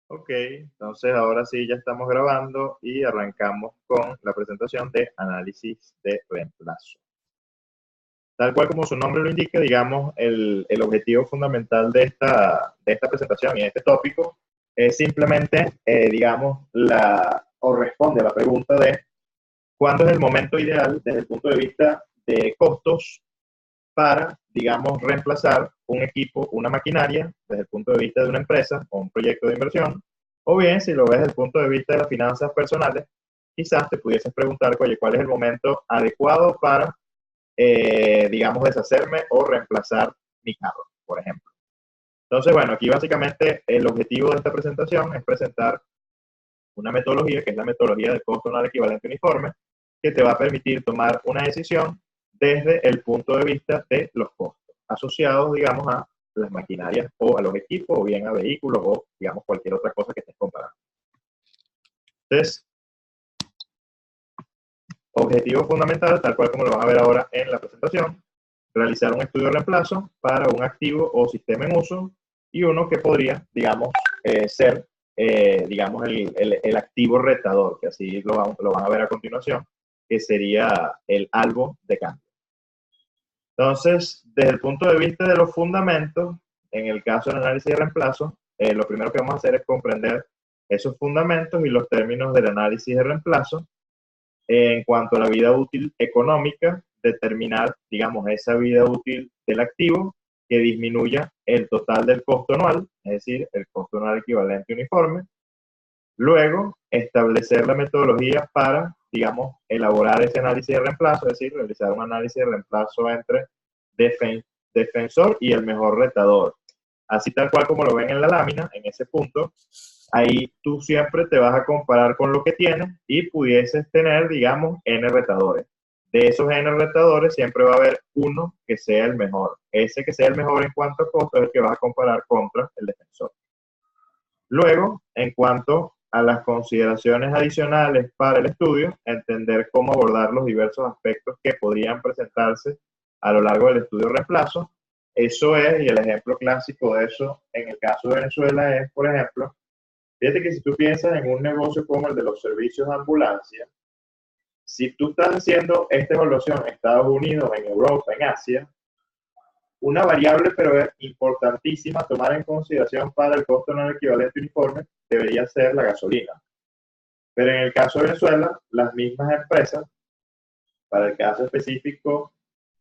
Ok, entonces ahora sí ya estamos grabando y arrancamos con la presentación de análisis de reemplazo. Tal cual como su nombre lo indica, digamos, el objetivo fundamental de esta presentación y de este tópico es simplemente, digamos, o responde a la pregunta de cuándo es el momento ideal desde el punto de vista de costos para, digamos, reemplazar un equipo, una maquinaria, desde el punto de vista de una empresa o un proyecto de inversión, o bien, si lo ves desde el punto de vista de las finanzas personales, quizás te pudieses preguntar, oye, ¿cuál es el momento adecuado para, digamos, deshacerme o reemplazar mi carro, por ejemplo? Entonces, bueno, aquí básicamente el objetivo de esta presentación es presentar una metodología, que es la metodología de costo anual equivalente uniforme, que te va a permitir tomar una decisión desde el punto de vista de los costos, asociados, digamos, a las maquinarias o a los equipos, o bien a vehículos, o, digamos, cualquier otra cosa que estés comparando. Entonces, objetivo fundamental, tal cual como lo van a ver ahora en la presentación, realizar un estudio de reemplazo para un activo o sistema en uso y uno que podría, digamos, ser, digamos, el activo retador, que así lo van a ver a continuación, que sería el algo de cambio. Entonces, desde el punto de vista de los fundamentos, en el caso del análisis de reemplazo, lo primero que vamos a hacer es comprender esos fundamentos y los términos del análisis de reemplazo. En cuanto a la vida útil económica, determinar, digamos, esa vida útil del activo que disminuya el total del costo anual, es decir, el costo anual equivalente uniforme. Luego, establecer la metodología para, digamos, elaborar ese análisis de reemplazo, es decir, realizar un análisis de reemplazo entre defensor y el mejor retador. Así tal cual como lo ven en la lámina, en ese punto, ahí tú siempre te vas a comparar con lo que tienes y pudieses tener, digamos, N retadores. De esos N retadores siempre va a haber uno que sea el mejor. Ese que sea el mejor en cuanto a costo es el que vas a comparar contra el defensor. Luego, en cuanto a las consideraciones adicionales para el estudio, entender cómo abordar los diversos aspectos que podrían presentarse a lo largo del estudio de reemplazo. Eso es, y el ejemplo clásico de eso en el caso de Venezuela es, por ejemplo, fíjate que si tú piensas en un negocio como el de los servicios de ambulancia, si tú estás haciendo esta evaluación en Estados Unidos, en Europa, en Asia, una variable, pero es importantísima tomar en consideración para el costo no equivalente uniforme, debería ser la gasolina. Pero en el caso de Venezuela, las mismas empresas, para el caso específico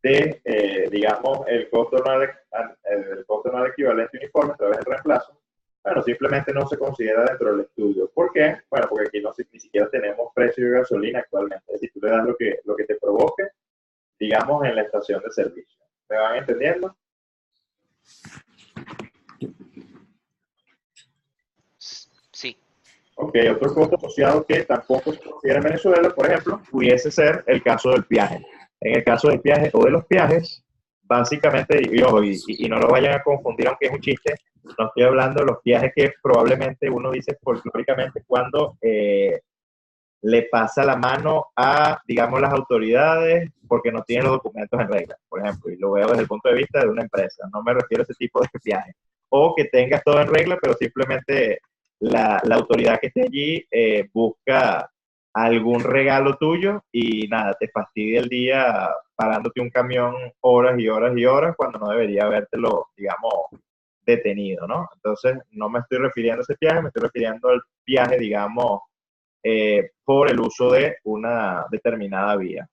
de, digamos, el costo no equivalente uniforme a través del reemplazo, bueno, simplemente no se considera dentro del estudio. ¿Por qué? Bueno, porque aquí no, ni siquiera tenemos precio de gasolina actualmente. Es decir, tú le das lo que te provoque, digamos, en la estación de servicio. ¿Me van entendiendo? Sí. Ok, otro costo asociado que tampoco se considera en Venezuela, por ejemplo, pudiese ser el caso del peaje. En el caso del peaje o de los peajes, básicamente, y no lo vayan a confundir, aunque es un chiste, no estoy hablando de los peajes que probablemente uno dice folclóricamente cuando le pasa la mano a, digamos, las autoridades porque no tienen los documentos en regla, por ejemplo, y lo veo desde el punto de vista de una empresa, no me refiero a ese tipo de viajes. O que tengas todo en regla, pero simplemente la autoridad que esté allí busca algún regalo tuyo y nada, te fastidia el día parándote un camión horas y horas y horas cuando no debería habértelo, digamos, detenido, ¿no? Entonces, no me estoy refiriendo a ese viaje, me estoy refiriendo al viaje, digamos, por el uso de una determinada vía.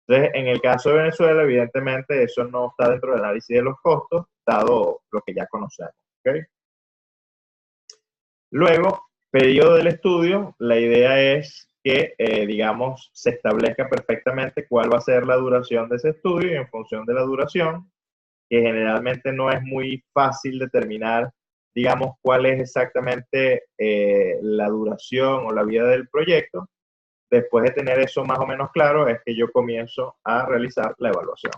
Entonces, en el caso de Venezuela, evidentemente, eso no está dentro del análisis de los costos, dado lo que ya conocemos. ¿Okay? Luego, periodo del estudio, la idea es que, digamos, se establezca perfectamente cuál va a ser la duración de ese estudio y en función de la duración, que generalmente no es muy fácil determinar, digamos, cuál es exactamente la duración o la vida del proyecto. Después de tener eso más o menos claro, es que yo comienzo a realizar la evaluación.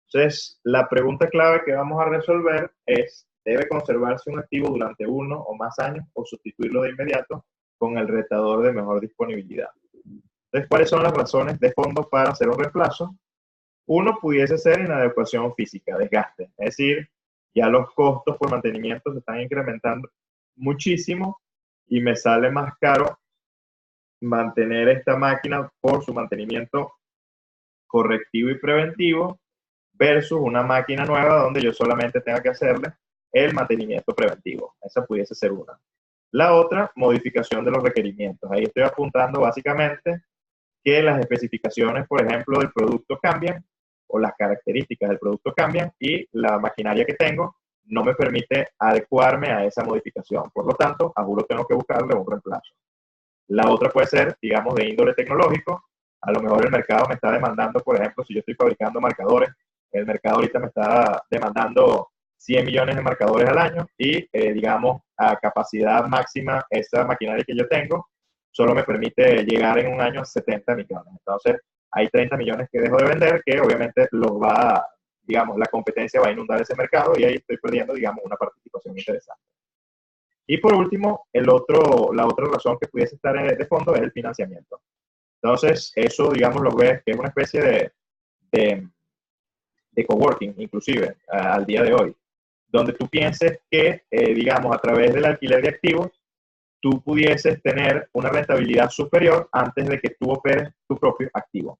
Entonces, la pregunta clave que vamos a resolver es, ¿debe conservarse un activo durante 1 o más años o sustituirlo de inmediato con el retador de mejor disponibilidad? Entonces, ¿cuáles son las razones de fondo para hacer un reemplazo? Uno pudiese ser inadecuación física, desgaste. Es decir, ya los costos por mantenimiento se están incrementando muchísimo y me sale más caro mantener esta máquina por su mantenimiento correctivo y preventivo versus una máquina nueva donde yo solamente tenga que hacerle el mantenimiento preventivo. Esa pudiese ser una. La otra, modificación de los requerimientos. Ahí estoy apuntando básicamente que las especificaciones, por ejemplo, del producto cambian o las características del producto cambian y la maquinaria que tengo no me permite adecuarme a esa modificación. Por lo tanto, a juro tengo que buscarle un reemplazo. La otra puede ser, digamos, de índole tecnológico. A lo mejor el mercado me está demandando, por ejemplo, si yo estoy fabricando marcadores, el mercado ahorita me está demandando 100 millones de marcadores al año y, digamos, a capacidad máxima, esa maquinaria que yo tengo solo me permite llegar en un año a 70 millones. Entonces, hay 30 millones que dejo de vender que obviamente los va, digamos, la competencia va a inundar ese mercado y ahí estoy perdiendo, digamos, una participación interesante. Y por último, la otra razón que pudiese estar de fondo es el financiamiento. Entonces, eso, digamos, lo ves que es una especie de, de coworking, inclusive, al día de hoy, donde tú pienses que, digamos, a través del alquiler de activos, tú pudieses tener una rentabilidad superior antes de que tú operes tu propio activo.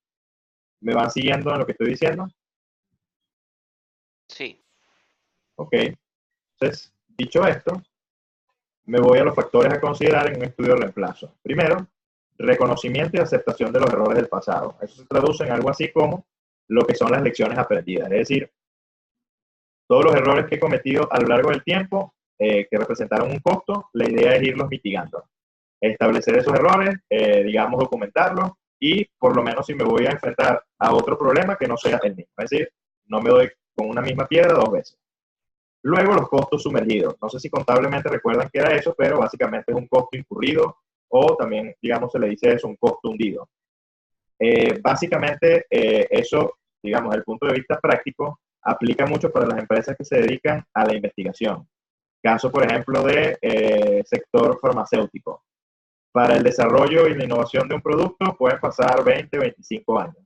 ¿Me van siguiendo en lo que estoy diciendo? Sí. Ok. Entonces, dicho esto, me voy a los factores a considerar en un estudio de reemplazo. Primero, reconocimiento y aceptación de los errores del pasado. Eso se traduce en algo así como lo que son las lecciones aprendidas. Es decir, todos los errores que he cometido a lo largo del tiempo, que representaron un costo, la idea es irlos mitigando. Establecer esos errores, digamos, documentarlos y por lo menos si me voy a enfrentar a otro problema que no sea el mismo. Es decir, no me doy con una misma piedra dos veces. Luego, los costos sumergidos. No sé si contablemente recuerdan qué era eso, pero básicamente es un costo incurrido o también, digamos, se le dice eso, un costo hundido. Básicamente, eso, digamos, desde el punto de vista práctico, aplica mucho para las empresas que se dedican a la investigación. Caso, por ejemplo, de sector farmacéutico. Para el desarrollo y la innovación de un producto pueden pasar 20, 25 años.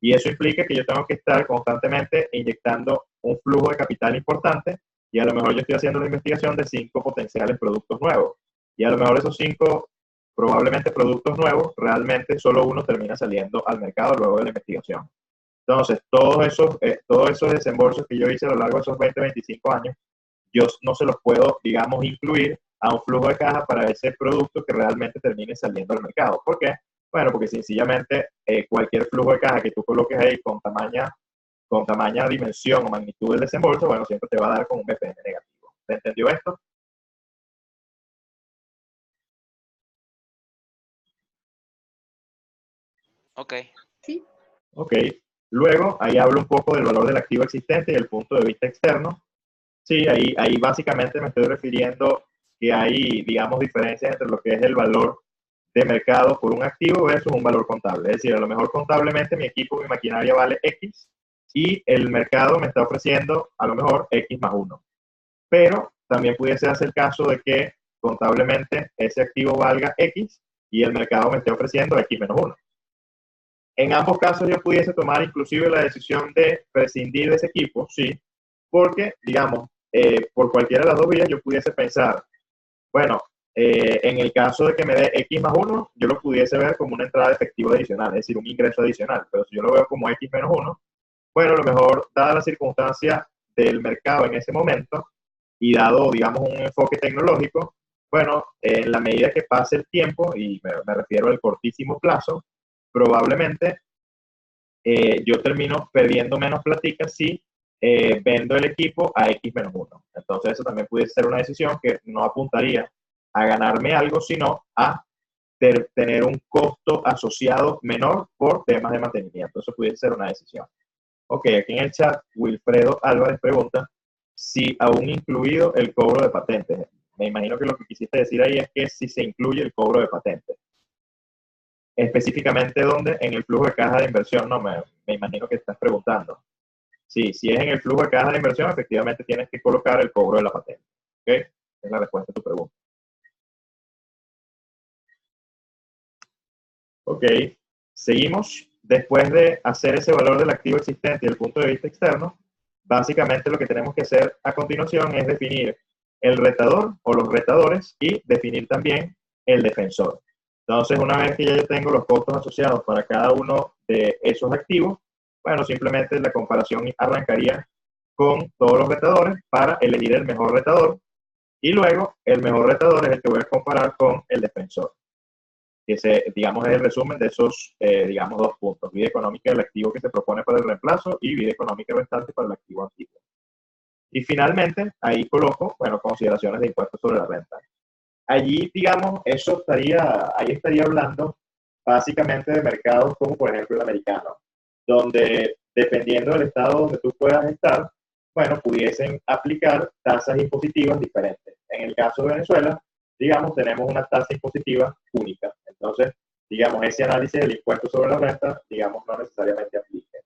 Y eso implica que yo tengo que estar constantemente inyectando un flujo de capital importante y a lo mejor yo estoy haciendo la investigación de 5 potenciales productos nuevos. Y a lo mejor esos 5 probablemente productos nuevos, realmente solo uno termina saliendo al mercado luego de la investigación. Entonces, todos esos desembolsos que yo hice a lo largo de esos 20, 25 años, yo no se los puedo, digamos, incluir a un flujo de caja para ese producto que realmente termine saliendo al mercado. ¿Por qué? Bueno, porque sencillamente cualquier flujo de caja que tú coloques ahí con tamaña dimensión o magnitud del desembolso, bueno, siempre te va a dar con un BPM negativo. ¿Se entendió esto? Ok. Sí. Ok. Luego, ahí hablo un poco del valor del activo existente y el punto de vista externo. Sí, ahí básicamente me estoy refiriendo que hay, digamos, diferencias entre lo que es el valor de mercado por un activo versus un valor contable. Es decir, a lo mejor contablemente mi equipo, mi maquinaria vale X y el mercado me está ofreciendo a lo mejor X más 1. Pero también pudiese hacer el caso de que contablemente ese activo valga X y el mercado me esté ofreciendo X menos 1. En ambos casos yo pudiese tomar inclusive la decisión de prescindir de ese equipo, sí, porque, digamos, por cualquiera de las dos vías yo pudiese pensar, bueno, en el caso de que me dé X más 1, yo lo pudiese ver como una entrada de efectivo adicional, es decir, un ingreso adicional, pero si yo lo veo como X menos 1, bueno, a lo mejor, dada la circunstancia del mercado en ese momento y dado, digamos, un enfoque tecnológico, bueno, en la medida que pase el tiempo, y me refiero al cortísimo plazo, probablemente yo termino perdiendo menos platica si vendo el equipo a X menos 1. Entonces eso también puede ser una decisión que no apuntaría a ganarme algo, sino a tener un costo asociado menor por temas de mantenimiento. Eso puede ser una decisión. Ok, aquí en el chat, Wilfredo Álvarez pregunta si aún incluido el cobro de patentes. Me imagino que lo que quisiste decir ahí es que si se incluye el cobro de patentes. Específicamente dónde, en el flujo de caja de inversión, no, me imagino que estás preguntando. Sí, si es en el flujo de caja de inversión, efectivamente tienes que colocar el cobro de la patente. ¿Ok? Es la respuesta a tu pregunta. Ok, seguimos. Después de hacer ese valor del activo existente y el punto de vista externo, básicamente lo que tenemos que hacer a continuación es definir el retador o los retadores y definir también el defensor. Entonces, una vez que ya yo tengo los costos asociados para cada uno de esos activos, bueno, simplemente la comparación arrancaría con todos los retadores para elegir el mejor retador y luego el mejor retador es el que voy a comparar con el defensor, que digamos, es el resumen de esos, digamos, dos puntos: vida económica del activo que se propone para el reemplazo y vida económica restante para el activo antiguo. Y finalmente, ahí coloco, bueno, consideraciones de impuestos sobre la renta. Allí, digamos, ahí estaría hablando básicamente de mercados como por ejemplo el americano, donde dependiendo del estado donde tú puedas estar, bueno, pudiesen aplicar tasas impositivas diferentes. En el caso de Venezuela, digamos, tenemos una tasa impositiva única. Entonces, digamos, ese análisis del impuesto sobre la renta, digamos, no necesariamente aplica.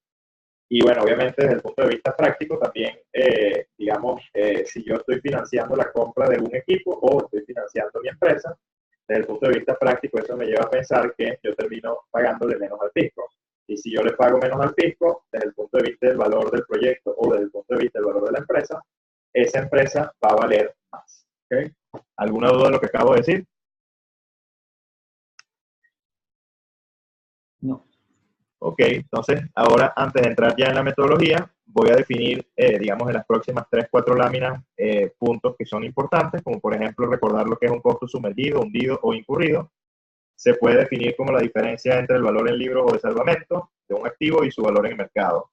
Y bueno, obviamente desde el punto de vista práctico también, digamos, si yo estoy financiando la compra de un equipo o estoy financiando mi empresa, desde el punto de vista práctico eso me lleva a pensar que yo termino pagándole menos al fisco. Y si yo le pago menos al fisco, desde el punto de vista del valor del proyecto o desde el punto de vista del valor de la empresa, esa empresa va a valer más. ¿Okay? ¿Alguna duda de lo que acabo de decir? No. Ok, entonces ahora antes de entrar ya en la metodología, voy a definir, digamos, en las próximas 3-4 láminas, puntos que son importantes, como por ejemplo recordar lo que es un costo sumergido, hundido o incurrido. Se puede definir como la diferencia entre el valor en libros o de salvamento de un activo y su valor en el mercado,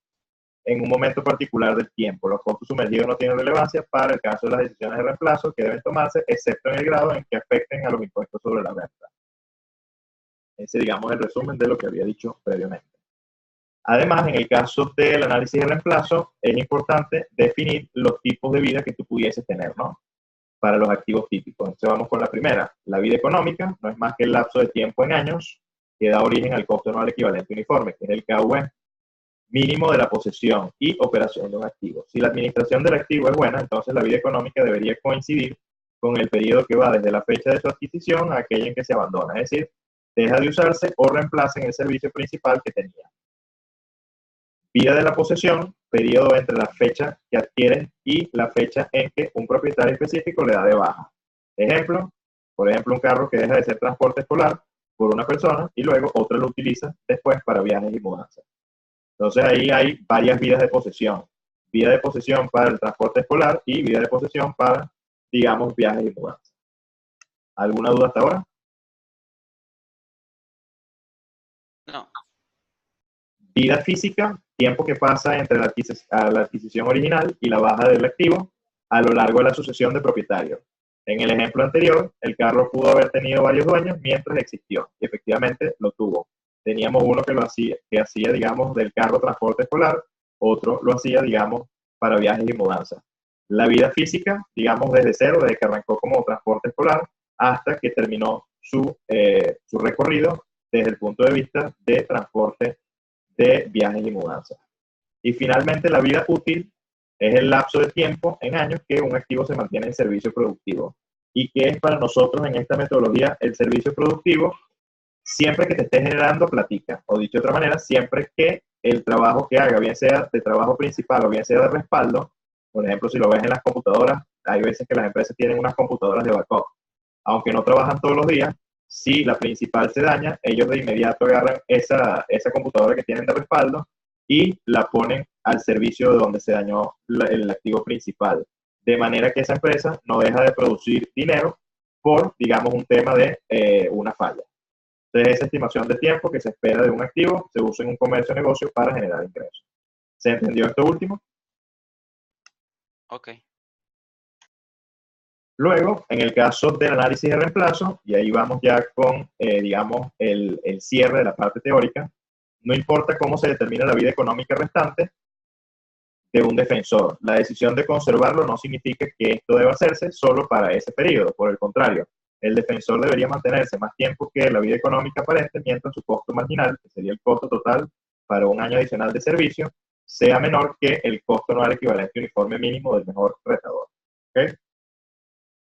en un momento particular del tiempo. Los costos sumergidos no tienen relevancia para el caso de las decisiones de reemplazo que deben tomarse, excepto en el grado en que afecten a los impuestos sobre la renta. Ese, digamos, es el resumen de lo que había dicho previamente. Además, en el caso del análisis de reemplazo, es importante definir los tipos de vida que tú pudieses tener, ¿no? Para los activos típicos. Entonces vamos con la primera. La vida económica no es más que el lapso de tiempo en años que da origen al costo anual equivalente uniforme, que es el KUE, mínimo de la posesión y operación de un activo. Si la administración del activo es buena, entonces la vida económica debería coincidir con el periodo que va desde la fecha de su adquisición a aquella en que se abandona, es decir, deja de usarse o reemplaza en el servicio principal que tenía. Vida de la posesión, periodo entre la fecha que adquiere y la fecha en que un propietario específico le da de baja. Ejemplo, por ejemplo, un carro que deja de ser transporte escolar por una persona y luego otra lo utiliza después para viajes y mudanzas. Entonces ahí hay varias vidas de posesión. Vida de posesión para el transporte escolar y vida de posesión para, digamos, viajes y mudanzas. ¿Alguna duda hasta ahora? No. Vida física, tiempo que pasa entre la adquisición original y la baja del activo a lo largo de la sucesión de propietarios. En el ejemplo anterior, el carro pudo haber tenido varios dueños mientras existió, y efectivamente lo tuvo. Teníamos uno que hacía, digamos, del carro transporte escolar, otro lo hacía, digamos, para viajes y mudanzas. La vida física, digamos, desde cero, desde que arrancó como transporte escolar, hasta que terminó su recorrido desde el punto de vista de transporte de viajes y mudanzas. Y finalmente, la vida útil es el lapso de tiempo en años que un activo se mantiene en servicio productivo. ¿Y qué es para nosotros en esta metodología el servicio productivo? Siempre que te esté generando platica, o dicho de otra manera, siempre que el trabajo que haga, bien sea de trabajo principal o bien sea de respaldo, por ejemplo, si lo ves en las computadoras, hay veces que las empresas tienen unas computadoras de backup. Aunque no trabajan todos los días, si la principal se daña, ellos de inmediato agarran esa computadora que tienen de respaldo y la ponen al servicio de donde se dañó el activo principal. De manera que esa empresa no deja de producir dinero por, digamos, un tema de una falla. Entonces, esa estimación de tiempo que se espera de un activo se usa en un comercio o negocio para generar ingresos. ¿Se entendió esto último? Ok. Luego, en el caso del análisis de reemplazo, y ahí vamos ya con, digamos, el cierre de la parte teórica, no importa cómo se determina la vida económica restante de un defensor. La decisión de conservarlo no significa que esto deba hacerse solo para ese periodo. Por el contrario, el defensor debería mantenerse más tiempo que la vida económica aparente mientras su costo marginal, que sería el costo total para un año adicional de servicio, sea menor que el costo anual equivalente uniforme mínimo del mejor retador. ¿Okay?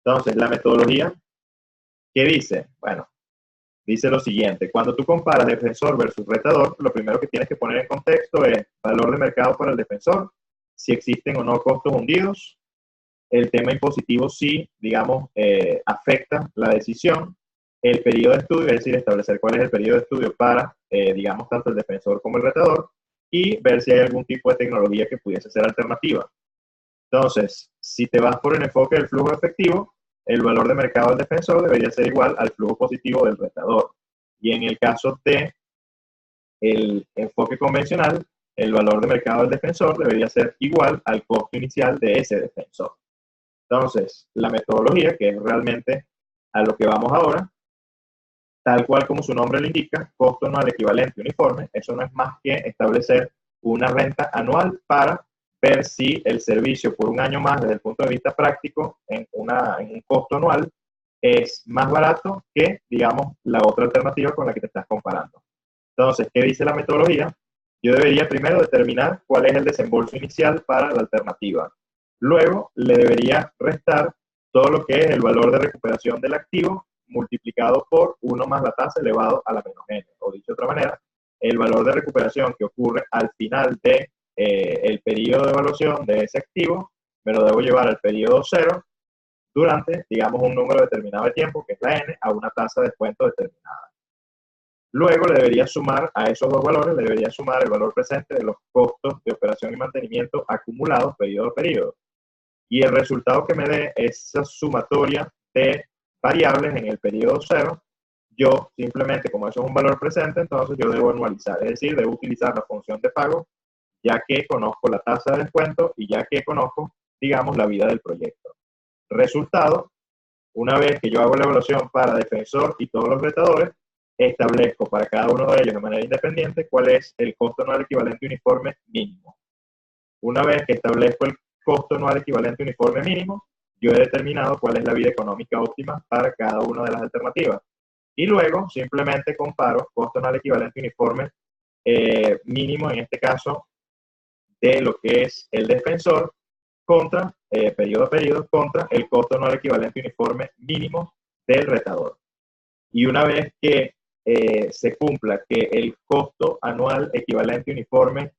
Entonces, la metodología, ¿qué dice? Bueno, dice lo siguiente: cuando tú comparas defensor versus retador, lo primero que tienes que poner en contexto es valor de mercado para el defensor, si existen o no costos hundidos, El tema impositivo sí, digamos, afecta la decisión. El periodo de estudio, es decir, establecer cuál es el periodo de estudio para, digamos, tanto el defensor como el retador, y ver si hay algún tipo de tecnología que pudiese ser alternativa. Entonces, si te vas por el enfoque del flujo efectivo, el valor de mercado del defensor debería ser igual al flujo positivo del retador. Y en el caso de el enfoque convencional, el valor de mercado del defensor debería ser igual al costo inicial de ese defensor. Entonces, la metodología, que es realmente a lo que vamos ahora, tal cual como su nombre lo indica, costo anual equivalente uniforme, eso no es más que establecer una renta anual para ver si el servicio por un año más desde el punto de vista práctico en un costo anual es más barato que, digamos, la otra alternativa con la que te estás comparando. Entonces, ¿qué dice la metodología? Yo debería primero determinar cuál es el desembolso inicial para la alternativa. Luego, le debería restar todo lo que es el valor de recuperación del activo multiplicado por 1 más la tasa elevado a la menos n. O dicho de otra manera, el valor de recuperación que ocurre al final de el periodo de evaluación de ese activo, me lo debo llevar al periodo cero durante, digamos, un número determinado de tiempo, que es la n, a una tasa de descuento determinada. Luego le debería sumar a esos dos valores, le debería sumar el valor presente de los costos de operación y mantenimiento acumulados periodo a periodo. Y el resultado que me dé esa sumatoria de variables en el periodo cero, yo simplemente, como eso es un valor presente, entonces yo debo anualizar, es decir, debo utilizar la función de pago, ya que conozco la tasa de descuento y ya que conozco, digamos, la vida del proyecto. Resultado, una vez que yo hago la evaluación para defensor y todos los retadores, establezco para cada uno de ellos de manera independiente cuál es el costo anual equivalente uniforme mínimo. Una vez que establezco el costo anual equivalente uniforme mínimo, yo he determinado cuál es la vida económica óptima para cada una de las alternativas. Y luego simplemente comparo costo anual equivalente uniforme mínimo, en este caso, de lo que es el defensor contra, periodo a periodo, contra el costo anual equivalente uniforme mínimo del retador. Y una vez que se cumpla que el costo anual equivalente uniforme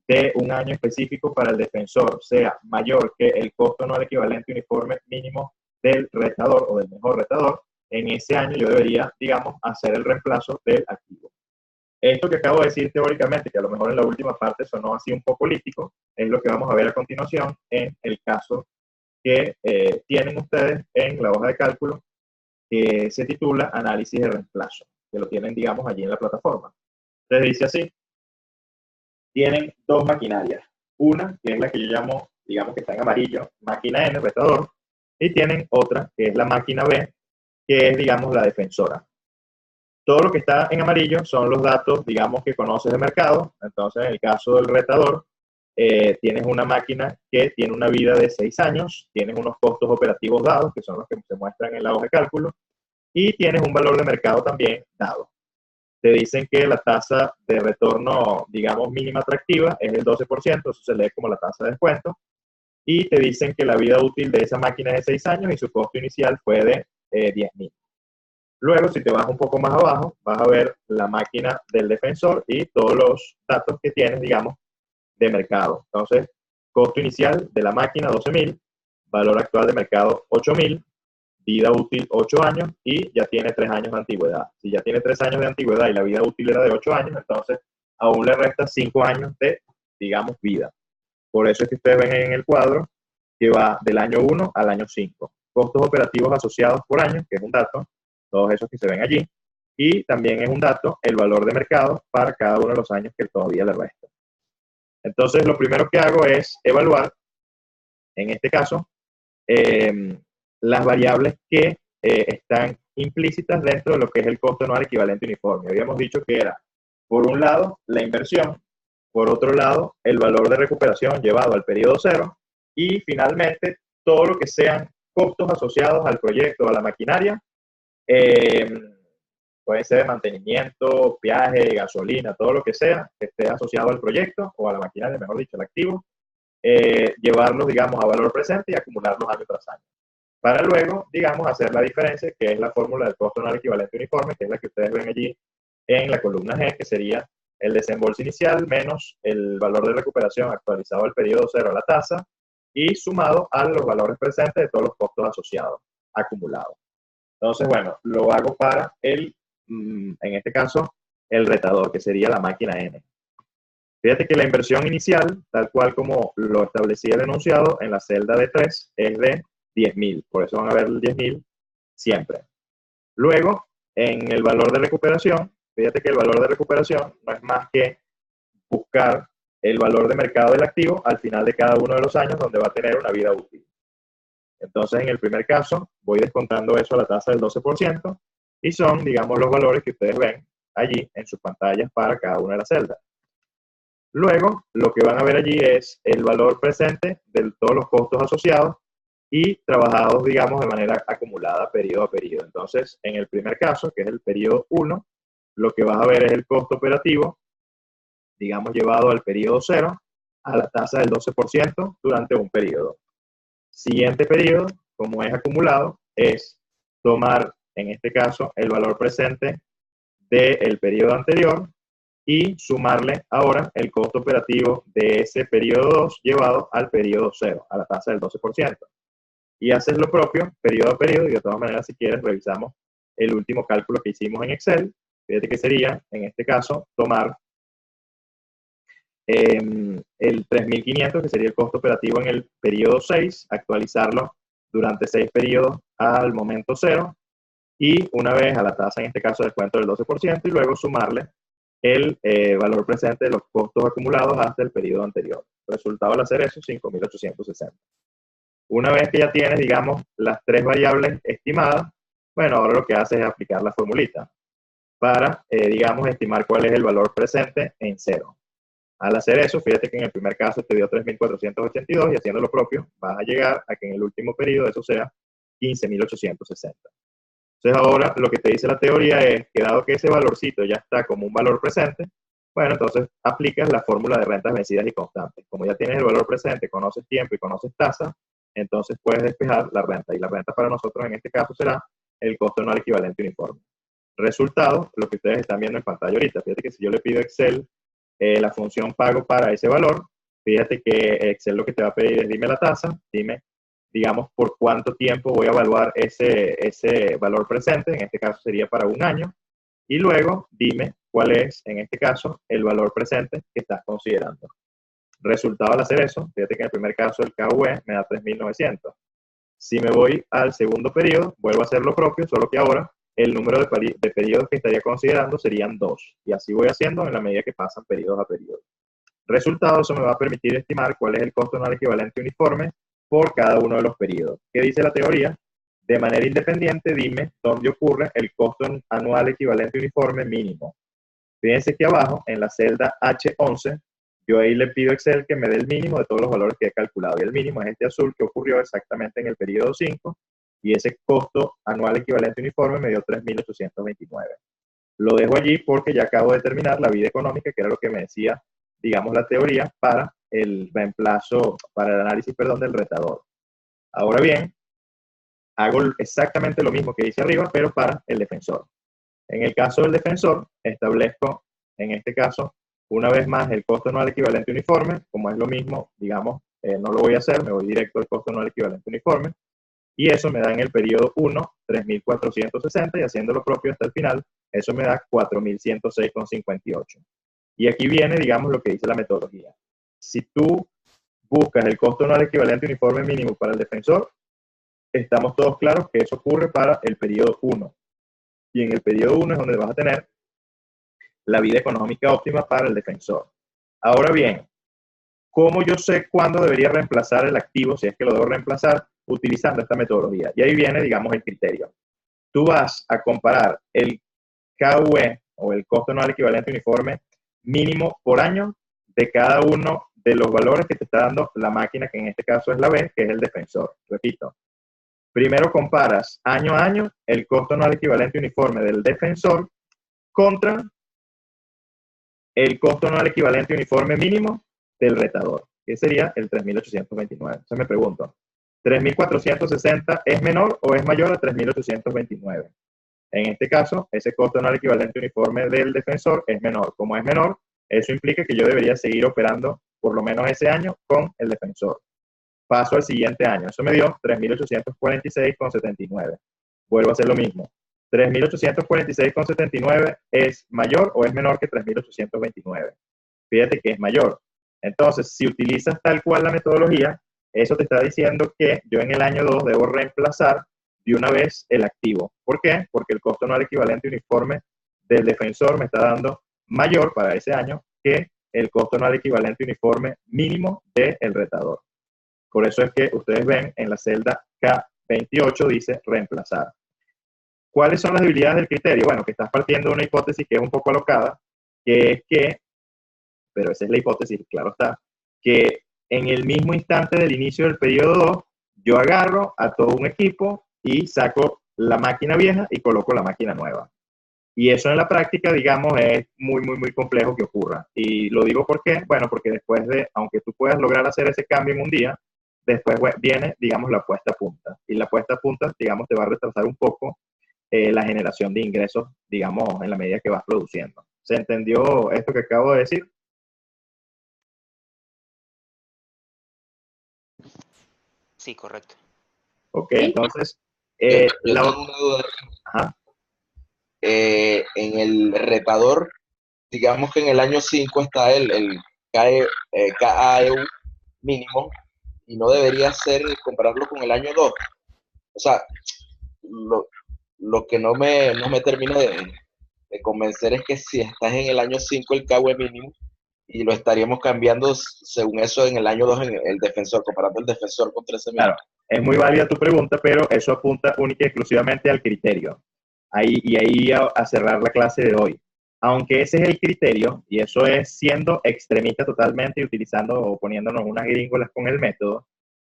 de un año específico para el defensor sea mayor que el costo anual equivalente uniforme mínimo del retador o del mejor retador, en ese año yo debería, digamos, hacer el reemplazo del activo. Esto que acabo de decir teóricamente, que a lo mejor en la última parte sonó así un poco holístico, es lo que vamos a ver a continuación en el caso que tienen ustedes en la hoja de cálculo, que se titula Análisis de Reemplazo, que lo tienen, digamos, allí en la plataforma. Entonces dice así, tienen dos maquinarias. Una, que es la que yo llamo, digamos que está en amarillo, máquina N, retador, y tienen otra, que es la máquina B, que es, digamos, la defensora. Todo lo que está en amarillo son los datos, digamos, que conoces de mercado. Entonces, en el caso del retador, tienes una máquina que tiene una vida de 6 años, tienes unos costos operativos dados, que son los que se muestran en la hoja de cálculo, y tienes un valor de mercado también dado. Te dicen que la tasa de retorno, digamos, mínima atractiva es el 12%, eso se lee como la tasa de descuento, y te dicen que la vida útil de esa máquina es de 6 años y su costo inicial fue de 10.000. Luego, si te vas un poco más abajo, vas a ver la máquina del defensor y todos los datos que tienes, digamos, de mercado. Entonces, costo inicial de la máquina 12.000, valor actual de mercado 8.000, vida útil 8 años y ya tiene 3 años de antigüedad. Si ya tiene 3 años de antigüedad y la vida útil era de 8 años, entonces aún le resta 5 años de, digamos, vida. Por eso es que ustedes ven en el cuadro que va del año 1 al año 5. Costos operativos asociados por año, que es un dato, todos esos que se ven allí, y también es un dato el valor de mercado para cada uno de los años que todavía le resta. Entonces, lo primero que hago es evaluar, en este caso, las variables que están implícitas dentro de lo que es el costo anual equivalente uniforme. Habíamos dicho que era, por un lado, la inversión, por otro lado, el valor de recuperación llevado al periodo cero, y finalmente, todo lo que sean costos asociados al proyecto, a la maquinaria, puede ser de mantenimiento, viaje, gasolina, todo lo que sea que esté asociado al proyecto o a la maquinaria, mejor dicho, al activo, llevarlos, digamos, a valor presente y acumularlos año tras año. Para luego, digamos, hacer la diferencia, que es la fórmula del costo anual equivalente uniforme, que es la que ustedes ven allí en la columna G, que sería el desembolso inicial menos el valor de recuperación actualizado al periodo cero a la tasa, y sumado a los valores presentes de todos los costos asociados, acumulados. Entonces, bueno, lo hago para en este caso, el retador, que sería la máquina N. Fíjate que la inversión inicial, tal cual como lo establecía el enunciado, en la celda de 3 es de 10.000. Por eso van a ver el 10.000 siempre. Luego, en el valor de recuperación, fíjate que el valor de recuperación no es más que buscar el valor de mercado del activo al final de cada uno de los años donde va a tener una vida útil. Entonces, en el primer caso, voy descontando eso a la tasa del 12% y son, digamos, los valores que ustedes ven allí en sus pantallas para cada una de las celdas. Luego, lo que van a ver allí es el valor presente de todos los costos asociados y trabajados, digamos, de manera acumulada, periodo a periodo. Entonces, en el primer caso, que es el periodo 1, lo que vas a ver es el costo operativo, digamos, llevado al periodo 0 a la tasa del 12% durante un periodo. Siguiente periodo, como es acumulado, es tomar, en este caso, el valor presente del periodo anterior y sumarle ahora el costo operativo de ese periodo 2 llevado al periodo 0, a la tasa del 12%. Y haces lo propio, periodo a periodo, y de todas maneras, si quieres, revisamos el último cálculo que hicimos en Excel. Fíjate que sería, en este caso, tomar el 3.500, que sería el costo operativo en el periodo 6, actualizarlo durante 6 periodos al momento 0, y una vez a la tasa, en este caso, de descuento del 12%, y luego sumarle el valor presente de los costos acumulados hasta el periodo anterior. Resultado al hacer eso, 5.860. Una vez que ya tienes, digamos, las tres variables estimadas, bueno, ahora lo que haces es aplicar la formulita para, digamos, estimar cuál es el valor presente en 0. Al hacer eso, fíjate que en el primer caso te dio 3.482 y haciendo lo propio, vas a llegar a que en el último periodo eso sea 15.860. Entonces ahora lo que te dice la teoría es que dado que ese valorcito ya está como un valor presente, bueno, entonces aplicas la fórmula de rentas vencidas y constantes. Como ya tienes el valor presente, conoces tiempo y conoces tasa, entonces puedes despejar la renta. Y la renta para nosotros en este caso será el costo anual equivalente uniforme. Resultado, lo que ustedes están viendo en pantalla ahorita. Fíjate que si yo le pido a Excel la función pago para ese valor, fíjate que Excel lo que te va a pedir es dime la tasa, dime, digamos, por cuánto tiempo voy a evaluar ese valor presente, en este caso sería para un año, y luego dime cuál es, en este caso, el valor presente que estás considerando. Resultado al hacer eso, fíjate que en el primer caso el KUE me da 3.900. Si me voy al segundo periodo, vuelvo a hacer lo propio, solo que ahora el número de periodos que estaría considerando serían 2. Y así voy haciendo en la medida que pasan periodos a periodos. Resultado, eso me va a permitir estimar cuál es el costo anual equivalente uniforme por cada uno de los periodos. ¿Qué dice la teoría? De manera independiente, dime dónde ocurre el costo anual equivalente uniforme mínimo. Fíjense que abajo, en la celda H11, yo ahí le pido a Excel que me dé el mínimo de todos los valores que he calculado. Y el mínimo es este azul que ocurrió exactamente en el periodo 5. Y ese costo anual equivalente uniforme me dio 3.829. Lo dejo allí porque ya acabo de determinar la vida económica, que era lo que me decía, digamos, la teoría para el reemplazo, para el análisis, perdón, del retador. Ahora bien, hago exactamente lo mismo que hice arriba, pero para el defensor. En el caso del defensor, establezco, en este caso, una vez más el costo anual equivalente uniforme, como es lo mismo, digamos, no lo voy a hacer, me voy directo al costo anual equivalente uniforme, y eso me da en el periodo 1, 3.460, y haciendo lo propio hasta el final, eso me da 4.106,58. Y aquí viene, digamos, lo que dice la metodología. Si tú buscas el costo anual equivalente uniforme mínimo para el defensor, estamos todos claros que eso ocurre para el periodo 1. Y en el periodo 1 es donde vas a tener la vida económica óptima para el defensor. Ahora bien, ¿cómo yo sé cuándo debería reemplazar el activo, si es que lo debo reemplazar, utilizando esta metodología? Y ahí viene, digamos, el criterio. Tú vas a comparar el KUE, o el costo anual equivalente uniforme mínimo por año, de cada uno de los valores que te está dando la máquina, que en este caso es la B, que es el defensor. Repito, primero comparas año a año el costo anual equivalente uniforme del defensor contra el costo anual equivalente uniforme mínimo del retador, que sería el 3.829. Entonces me pregunto, ¿3.460 es menor o es mayor a 3.829? En este caso, ese costo anual equivalente uniforme del defensor es menor. Como es menor, eso implica que yo debería seguir operando por lo menos ese año con el defensor. paso al siguiente año. Eso me dio 3.846,79. Vuelvo a hacer lo mismo. 3.846,79 es mayor o es menor que 3.829. Fíjate que es mayor. Entonces, si utilizas tal cual la metodología, eso te está diciendo que yo en el año 2 debo reemplazar de una vez el activo. ¿Por qué? Porque el costo anual equivalente uniforme del defensor me está dando mayor para ese año que el costo anual equivalente uniforme mínimo del retador. Por eso es que ustedes ven en la celda K28 dice reemplazar. ¿Cuáles son las debilidades del criterio? Bueno, que estás partiendo de una hipótesis que es un poco alocada, que es que, pero esa es la hipótesis, claro está, que en el mismo instante del inicio del periodo 2, yo agarro a todo un equipo y saco la máquina vieja y coloco la máquina nueva. Y eso en la práctica, digamos, es muy complejo que ocurra. Y lo digo porque, bueno, porque después de, aunque tú puedas lograr hacer ese cambio en un día, después viene, digamos, la puesta a punta. Y la puesta a punta, digamos, te va a retrasar un poco la generación de ingresos, digamos, en la medida que vas produciendo. ¿Se entendió esto que acabo de decir? Sí, correcto. Ok, ¿Sí? entonces, Yo tengo una duda. Ajá. En el retador, digamos que en el año 5 está el KAEU mínimo y no debería ser compararlo con el año 2. O sea, lo que no me termina de convencer es que si estás en el año 5 el KAEU mínimo y lo estaríamos cambiando según eso en el año 2 en el defensor, comparando el defensor con 13 mínimo. Claro, es muy válida tu pregunta, pero eso apunta única y exclusivamente al criterio. Ahí a cerrar la clase de hoy. Aunque ese es el criterio, y eso es siendo extremista totalmente y utilizando o poniéndonos unas gringolas con el método,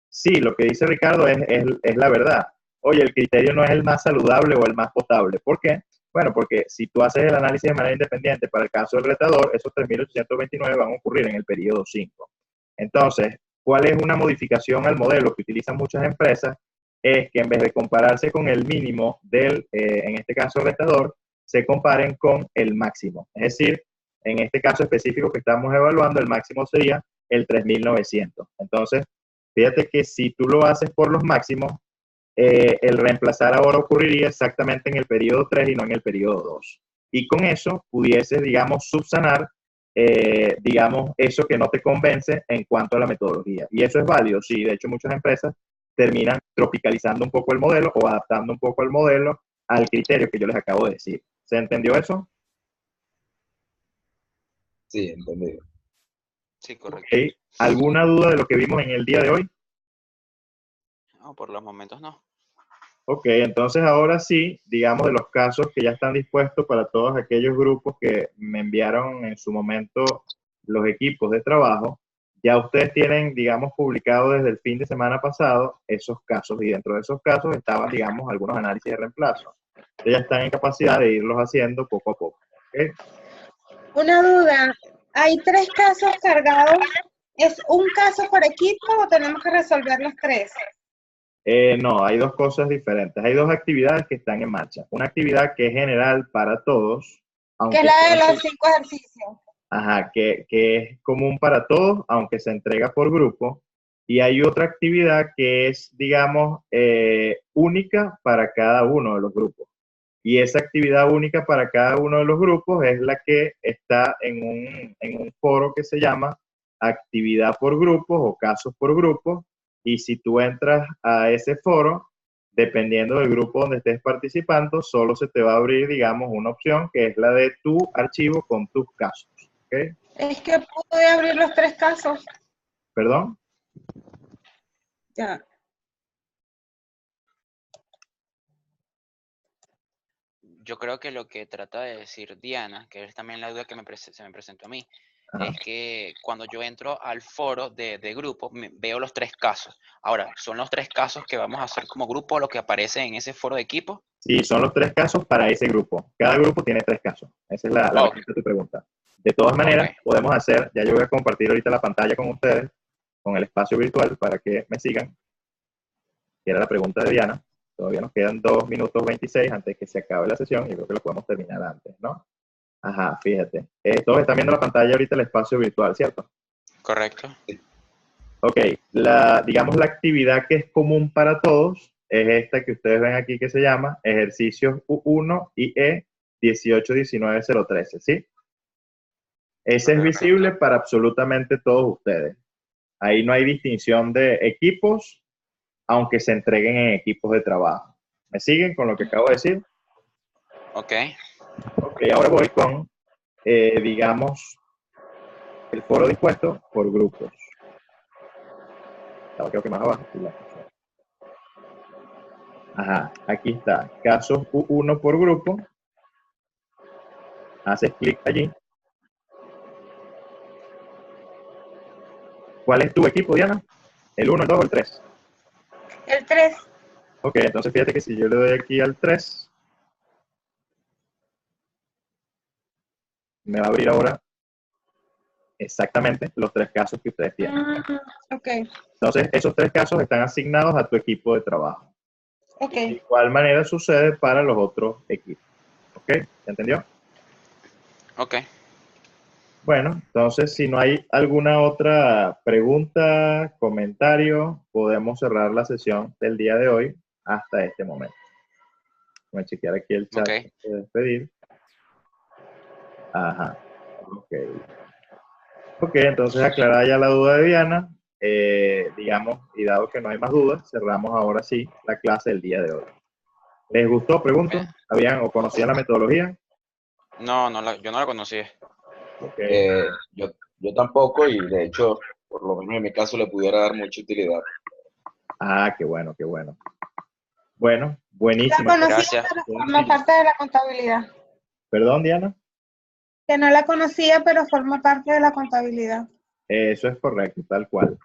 sí, lo que dice Ricardo es la verdad. Oye, el criterio no es el más saludable o el más potable. ¿Por qué? Bueno, porque si tú haces el análisis de manera independiente para el caso del retador, esos 3.829 van a ocurrir en el periodo 5. Entonces, ¿cuál es una modificación al modelo que utilizan muchas empresas? Es que en vez de compararse con el mínimo del, en este caso, retador, se comparen con el máximo. Es decir, en este caso específico que estamos evaluando, el máximo sería el 3.900. Entonces, fíjate que si tú lo haces por los máximos, el reemplazar ahora ocurriría exactamente en el periodo 3 y no en el periodo 2. Y con eso pudieses, digamos, subsanar, digamos, eso que no te convence en cuanto a la metodología. Y eso es válido, sí. De hecho, muchas empresas terminan tropicalizando un poco el modelo o adaptando un poco el modelo al criterio que yo les acabo de decir. ¿Se entendió eso? Sí, entendido. Sí, correcto. Okay. ¿Alguna duda de lo que vimos en el día de hoy? No, por los momentos no. Ok, entonces ahora sí, digamos de los casos que ya están dispuestos para todos aquellos grupos que me enviaron en su momento los equipos de trabajo, ya ustedes tienen, digamos, publicado desde el fin de semana pasado esos casos y dentro de esos casos estaban, digamos, algunos análisis de reemplazo. Ustedes ya están en capacidad de irlos haciendo poco a poco. ¿Okay? Una duda, ¿hay 3 casos cargados? ¿Es un caso por equipo o tenemos que resolver los 3? No, hay dos cosas diferentes. Hay dos actividades que están en marcha. Una actividad que es general para todos, Que es aunque la de sea los 5 ejercicios. Ajá, que es común para todos, aunque se entrega por grupo. Y hay otra actividad que es, digamos, única para cada uno de los grupos. Y esa actividad única para cada uno de los grupos es la que está en un foro que se llama actividad por grupos o casos por grupos. Y si tú entras a ese foro, dependiendo del grupo donde estés participando, solo se te va a abrir, digamos, una opción que es la de tu archivo con tus casos. ¿Okay? Es que pude abrir los 3 casos. ¿Perdón? Ya. Yo creo que lo que trata de decir Diana, que es también la duda que se me presentó a mí, Ajá. es que cuando yo entro al foro de grupo, veo los 3 casos. Ahora, ¿son los 3 casos que vamos a hacer como grupo lo que aparece en ese foro de equipo? Sí, son los 3 casos para ese grupo. Cada grupo tiene 3 casos. Esa es la Ok, respuesta a tu pregunta. De todas maneras, ok. podemos hacer, ya yo voy a compartir ahorita la pantalla con ustedes, con el espacio virtual para que me sigan, que era la pregunta de Diana. Todavía nos quedan 2 minutos 26 antes que se acabe la sesión y creo que lo podemos terminar antes, ¿no? Ajá, fíjate. Todos están viendo la pantalla ahorita el espacio virtual, ¿cierto? Correcto. Ok, digamos la actividad que es común para todos es esta que ustedes ven aquí que se llama ejercicios U1 y E 18-19-013, ¿sí? Ese es visible para absolutamente todos ustedes. Ahí no hay distinción de equipos, aunque se entreguen en equipos de trabajo. ¿Me siguen con lo que acabo de decir? Ok. Ok, ahora voy con, digamos, el foro dispuesto por grupos. Creo que más abajo. Ajá, aquí está. Casos U1 por grupo. Haces clic allí. ¿Cuál es tu equipo, Diana? ¿El 1, el 2 o el 3? El 3. Ok, entonces fíjate que si yo le doy aquí al 3, me va a abrir ahora exactamente los 3 casos que ustedes tienen. Ok, Entonces, esos 3 casos están asignados a tu equipo de trabajo. ok. De igual manera sucede para los otros equipos. ¿Ok? ¿Se entendió? Ok. Bueno, entonces si no hay alguna otra pregunta, comentario, podemos cerrar la sesión del día de hoy hasta este momento. Voy a chequear aquí el chat Ok. antes de despedir. Ajá. Ok. Ok, entonces aclarada ya la duda de Diana, digamos, y dado que no hay más dudas, cerramos ahora sí la clase del día de hoy. ¿Les gustó? Pregunto. ¿Sabían o conocían la metodología? No, yo no la conocí. Ok. Yo tampoco, y de hecho, por lo menos en mi caso, le pudiera dar mucha utilidad. Ah, qué bueno, qué bueno. Bueno, La buenísimo. conocía, Gracias. pero forma parte de la contabilidad. Perdón, Diana. Que no la conocía, pero forma parte de la contabilidad. Eso es correcto, tal cual.